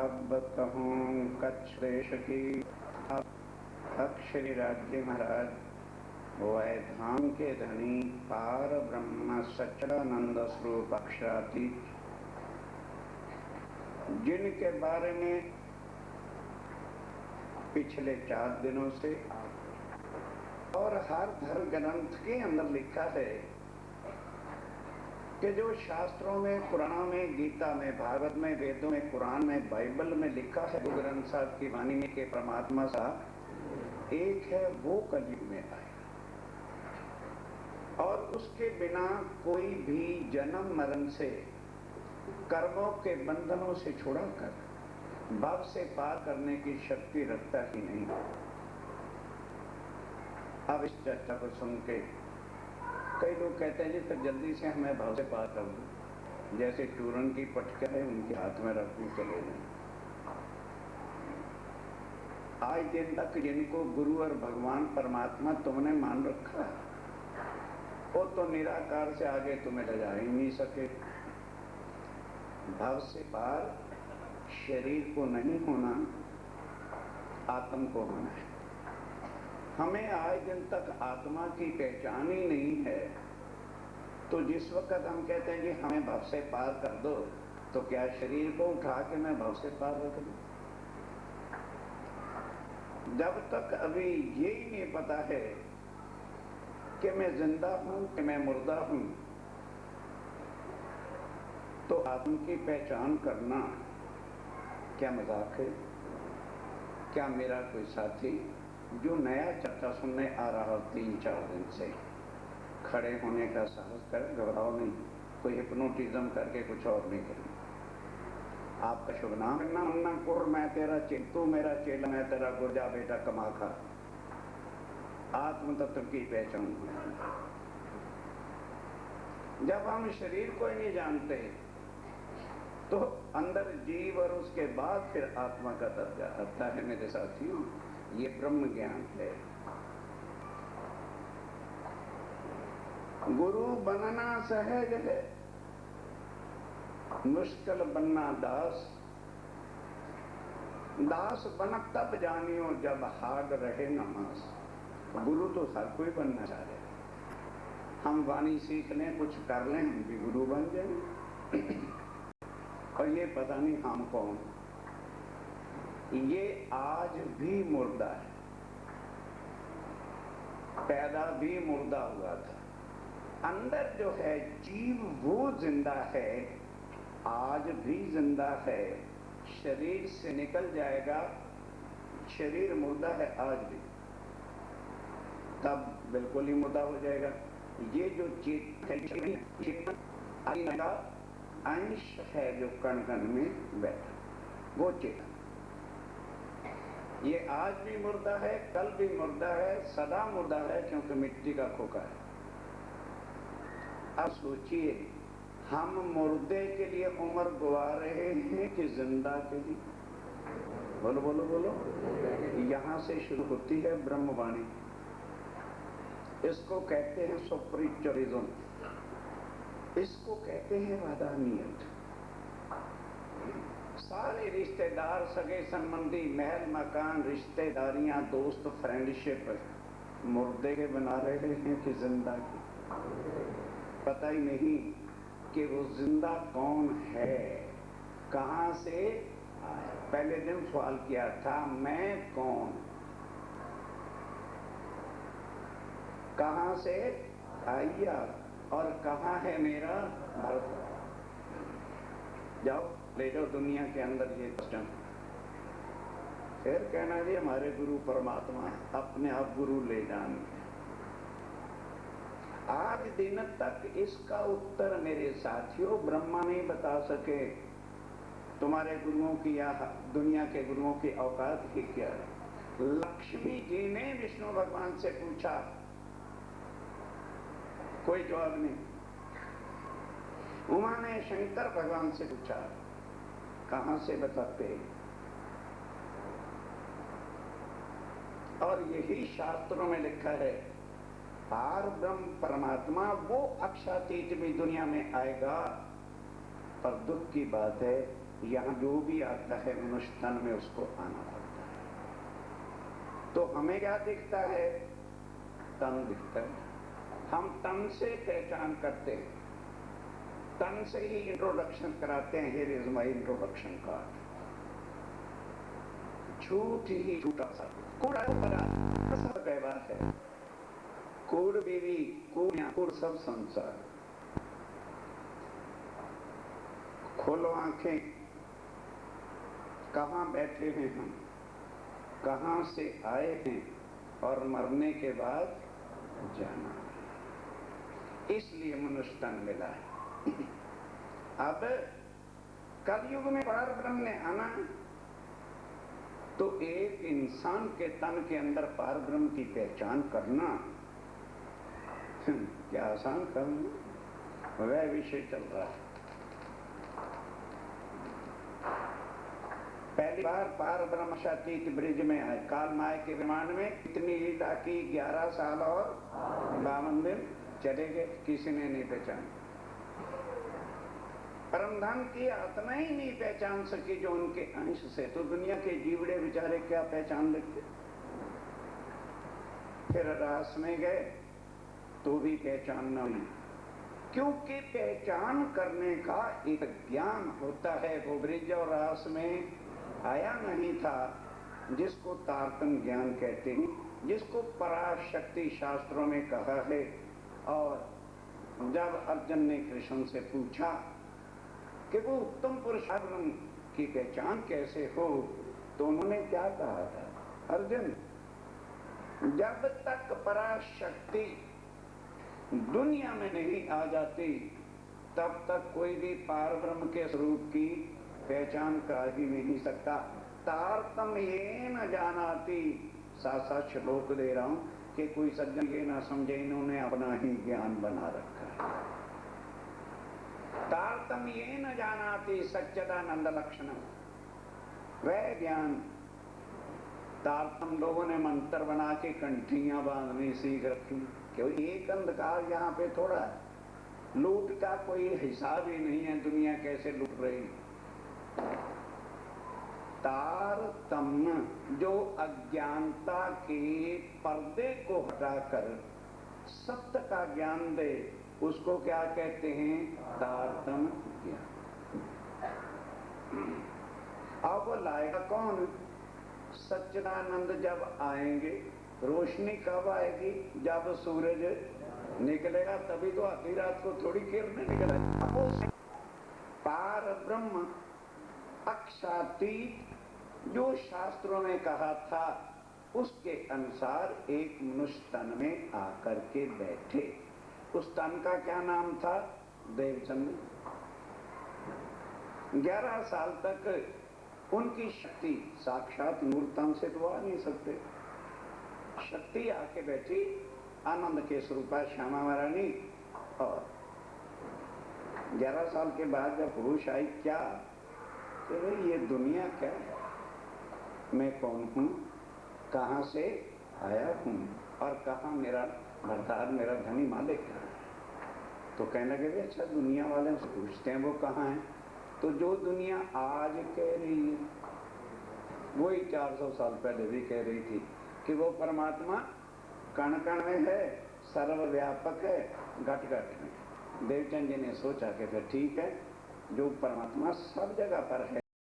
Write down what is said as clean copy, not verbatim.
कहूँ कच्छ देश की श्री राज्य महाराज वैधाम के धनी पार ब्रह्म सच्चिदानंद स्वरूप अक्षरातीत, जिनके बारे में पिछले 4 दिनों से और हर धर्म ग्रंथ के अंदर लिखा है कि जो शास्त्रों में, पुराणों में, गीता में, भागवत में, वेदों में, कुरान में, बाइबल में लिखा है, गुरु ग्रंथ साहब की वाणी में के परमात्मा साहब एक है, वो कलयुग में आए और उसके बिना कोई भी जन्म मरण से, कर्मों के बंधनों से छुड़ाकर भव से पार करने की शक्ति रखता ही नहीं। अब इस चर्चा को सुन के कई लोग कहते हैं जी फिर जल्दी से हमें भव से पार कर दो, जैसे चूरन की पटका है उनके हाथ में रख दूं चले जाए। आज दिन तक जिनको गुरु और भगवान परमात्मा तुमने मान रखा, वो तो निराकार से आगे तुम्हें ले जा ही नहीं सके। भव से पार शरीर को नहीं होना, आत्म को होना है। हमें आज दिन तक आत्मा की पहचान ही नहीं है, तो जिस वक्त हम कहते हैं कि हमें भव से पार कर दो, तो क्या शरीर को उठा के मैं भव से पार रख दूं? जब तक अभी यही नहीं पता है कि मैं जिंदा हूं कि मैं मुर्दा हूं, तो आत्म की पहचान करना क्या मजाक है? क्या मेरा कोई साथी जो नया चर्चा सुनने आ रहा 3-4 दिन से, खड़े होने का साहस कर, घबराओ नहीं, कोई हिप्नोटिज्म करके कुछ और नहीं करें। आपका शुभ नाम अन्ना कुर, मैं तेरा तू मेरा चेला, मैं तेरा गुर्जा बेटा कमा खा। आत्म तत्व की पहचान। जब हम शरीर को ही नहीं जानते तो अंदर जीव और उसके बाद फिर आत्मा का दर्जा आता है। मेरे साथियों, ये ब्रह्म ज्ञान है। गुरु बनना सहज है, मुश्किल बनना दास। दास बनक तब जानियो जब हार्ड रहे नमाज। गुरु तो हर कोई बनना चाह रहे, हम वाणी सीख लें, कुछ कर लें, हम भी गुरु बन जाए और ये पता नहीं हम कौन। ये आज भी मुर्दा है, पैदा भी मुर्दा हुआ था। अंदर जो है जीव वो जिंदा है, आज भी जिंदा है। शरीर से निकल जाएगा, शरीर मुर्दा है आज भी, तब बिल्कुल ही मुर्दा हो जाएगा। ये जो चेतन का अंश है जो कण कण में बैठा, वो चेतन, ये आज भी मुर्दा है, कल भी मुर्दा है, सदा मुर्दा है, क्योंकि मिट्टी का खोखा है। अब सोचिए, हम मुर्दे के लिए उम्र गवा रहे हैं कि जिंदा के लिए? बोलो बोलो बोलो। यहां से शुरू होती है ब्रह्मवाणी। इसको कहते हैं सुपरिचरिज्म, इसको कहते हैं वादानियत। सारे रिश्तेदार, सगे संबंधी, महल मकान, रिश्तेदारियां, दोस्त, फ्रेंडशिप मुर्दे के बना रहे हैं कि जिंदा के? पता ही नहीं कि वो जिंदा कौन है, कहां से आया। पहले दिन सवाल किया था, मैं कौन, कहां से आया और कहां है मेरा भारत। जाओ ले जाओ दुनिया के अंदर ये क्वेश्चन, फिर कहना जी हमारे गुरु परमात्मा है, अपने आप गुरु ले जाने। आज दिन तक इसका उत्तर मेरे साथियों ब्रह्मा नहीं बता सके। तुम्हारे गुरुओं की या दुनिया के गुरुओं की औकात ही क्या है? लक्ष्मी जी ने विष्णु भगवान से पूछा, कोई जवाब नहीं। उमा ने शंकर भगवान से पूछा, कहां से बताते? और यही शास्त्रों में लिखा है, पार ब्रह्म परमात्मा वो अक्षातीत भी दुनिया में आएगा। पर दुख की बात है, यहाँ जो भी आता है मनुष्य तन में उसको आना पड़ता है। तो हमें क्या दिखता है? तन दिखता है। हम तन से पहचान करते हैं, तन से ही इंट्रोडक्शन कराते हैं। Here is my introduction card. झूठ ही झूठा सा कूड़ा सब व्यवहार है। कूड़ बीवी कूड़ सब संसार। खोलो आंखें, कहां बैठे हैं हम, कहां से आए हैं और मरने के बाद जाना। इसलिए मनुष्य तन मिला है। अब कलयुग में पार ब्रह्म ने आना, तो एक इंसान के तन के अंदर पार ब्रह्म की पहचान करना क्या आसान करना, वह विषय चल रहा है। पहली बार पार ब्रह्म शातीत ब्रिज में आए। काल माय के विमान में कितनी लीला की, 11 साल और 52 दिन चले गए, किसी ने नहीं पहचाना। परमधाम की आत्मा ही नहीं पहचान सकी जो उनके अंश से, तो दुनिया के जीवड़े बेचारे क्या पहचान लेते। फिर रास में गए तो भी पहचान न हुई, क्योंकि पहचान करने का एक ज्ञान होता है। वो ब्रिज और रास में आया नहीं था, जिसको तारतम ज्ञान कहते हैं, जिसको पराशक्ति शास्त्रों में कहा है। और जब अर्जुन ने कृष्ण से पूछा कि वो उत्तम पुरुषार्थ की पहचान कैसे हो, तो उन्होंने क्या कहा था? अर्जुन, जब तक पराशक्ति दुनिया में नहीं आ जाती, तब तक कोई भी पार ब्रह्म के स्वरूप की पहचान कर ही नहीं सकता। तारतम ये न जानाती, साथ श्लोक दे रहा हूं कि कोई सज्जन ये ना समझे इन्होंने अपना ही ज्ञान बना रखा है। तारतम ये न जानाती सच्चिदानंद लक्षणम, वह ज्ञान तारतम लोगों ने मंत्र बना के कंठियां बांधनी सीख रखी। क्यों? एक अंधकार यहाँ पे थोड़ा है। लूट का कोई हिसाब ही नहीं है, दुनिया कैसे लूट रही। तारतम्य जो अज्ञानता के पर्दे को हटाकर सत्य का ज्ञान दे, उसको क्या कहते हैं? तारतम्य ज्ञान। अब वो लाएगा कौन? सच्चिदानंद जब आएंगे। रोशनी कब आएगी? जब सूरज निकलेगा, तभी तो आधी रात को थोड़ी किरणें निकलेगी। पार ब्रह्म अक्षातीत जो शास्त्रों ने कहा था, उसके अनुसार एक मनुष्य तन में आकर के बैठे। उस तन का क्या नाम था? देवचंद। 11 साल तक उनकी शक्ति साक्षात मूर्तन से तो आ नहीं सकते। शक्ति आके बैठी आनंद के स्वरूपा श्यामा महारानी। और 11 साल के बाद जब पुरुष आई, क्या कि ये दुनिया क्या है, मैं कौन हूं, कहां से आया हूं और कहां मेरा भरतार, मेरा धनी मालिक है। तो कहने लगे, अच्छा दुनिया वाले से पूछते हैं वो कहां है। तो जो दुनिया आज कह रही है, वही 400 साल पहले भी कह रही थी कि वो परमात्मा कण कण में है, सर्वव्यापक है, घट घट में। देवचंद जी ने सोचा कि फिर ठीक है, जो परमात्मा सब जगह पर है